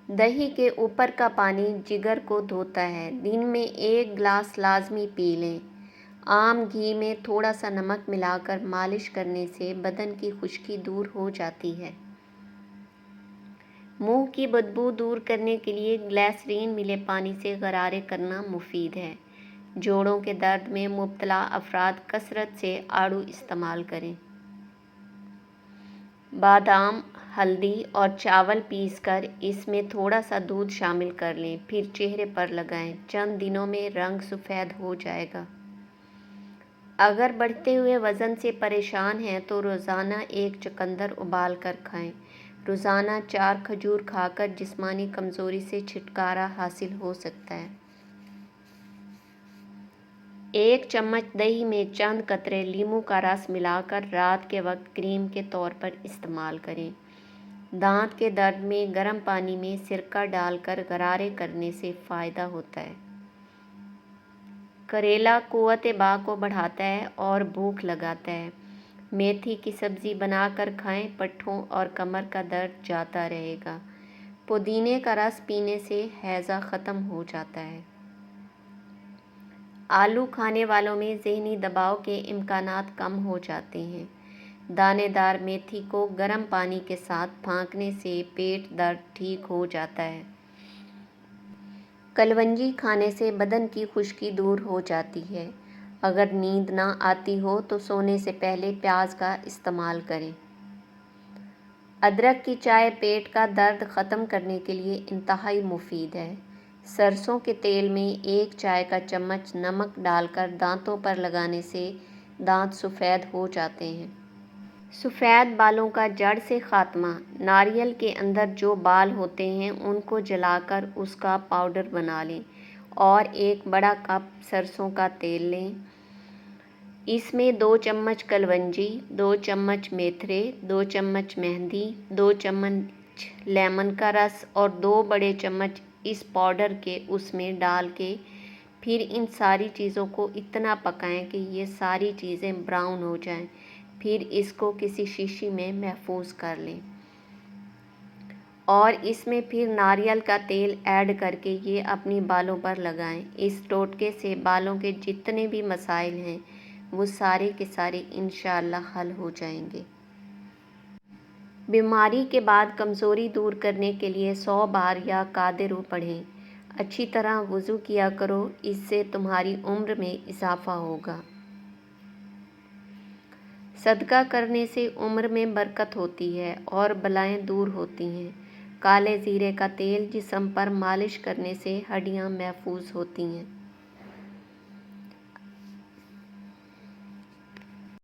دہی کے اوپر کا پانی جگر کو دھوتا ہے۔ دن میں 1 گلاس لازمی پی لیں۔ عام گھی میں تھوڑا سا نمک ملا کر مالش کرنے سے بدن کی خشکی دور ہو جاتی ہے۔ منہ کی بدبو دور کرنے کے لیے گلیسرین ملے پانی سے غرارے کرنا مفید ہے۔ جوڑوں کے درد میں مبتلا افراد کثرت سے آڑو استعمال کریں۔ بادام، ہلدی اور چاول پیس کر اس میں تھوڑا سا دودھ شامل کر لیں، پھر چہرے پر لگائیں۔ چند دنوں میں رنگ سفید ہو جائے گا۔ اگر بڑھتے ہوئے وزن سے پریشان ہیں تو روزانہ 1 چقندر ابال کر کھائیں۔ روزانہ 4 کھجور کھا کر جسمانی کمزوری سے چھٹکارا حاصل ہو سکتا ہے۔ 1 چمچ دہی میں چند قطرے لیموں کا رس ملا کر رات کے وقت کریم کے طور پر استعمال کریں۔ دانت کے درد میں گرم پانی میں سرکہ ڈال کر غرارے کرنے سے فائدہ ہوتا ہے۔ کریلا قوت بقا کو بڑھاتا ہے اور بھوک لگاتا ہے۔ میتھی کی سبزی بنا کر کھائیں، پٹھوں اور کمر کا درد جاتا رہے گا۔ پودینے کا رس پینے سے ہیضہ ختم ہو جاتا ہے۔ آلو کھانے والوں میں ذہنی دباؤ کے امکانات کم ہو جاتے ہیں۔ دانے دار میتھی کو گرم پانی کے ساتھ پھانکنے سے پیٹ درد ٹھیک ہو جاتا ہے۔ کلونجی کھانے سے بدن کی خشکی دور ہو جاتی ہے۔ اگر نیند نہ آتی ہو تو سونے سے پہلے پیاز کا استعمال کریں۔ ادرک کی چائے پیٹ کا درد ختم کرنے کے لیے انتہائی مفید ہے۔ سرسوں کے تیل میں 1 چائے کا چمچ نمک ڈال کر دانتوں پر لگانے سے دانت سفید ہو جاتے ہیں۔ سفید بالوں کا جڑ سے خاتمہ: ناریل کے اندر جو بال ہوتے ہیں ان کو جلا کر اس کا پاؤڈر بنا لیں اور 1 بڑا کپ سرسوں کا تیل لیں۔ اس میں 2 چمچ کلونجی، 2 چمچ میتھرے، 2 چمچ مہندی، 2 چمچ لیمن کا رس اور 2 بڑے چمچ اس پاؤڈر کے اس میں ڈال کے پھر ان ساری چیزوں کو اتنا پکائیں کہ یہ ساری چیزیں براؤن ہو جائیں، پھر اس کو کسی شیشی میں محفوظ کر لیں اور اس میں پھر ناریل کا تیل ایڈ کر کے یہ اپنی بالوں پر لگائیں۔ اس ٹوٹکے سے بالوں کے جتنے بھی مسائل ہیں وہ سارے کے سارے انشاءاللہ حل ہو جائیں گے۔ بیماری کے بعد کمزوری دور کرنے کے لیے 100 بار یا قادروا پڑھیں۔ اچھی طرح وضو کیا کرو، اس سے تمہاری عمر میں اضافہ ہوگا۔ صدقہ کرنے سے عمر میں برکت ہوتی ہے اور بلائیں دور ہوتی ہیں۔ کالے زیرے کا تیل جسم پر مالش کرنے سے ہڈیاں محفوظ ہوتی ہیں۔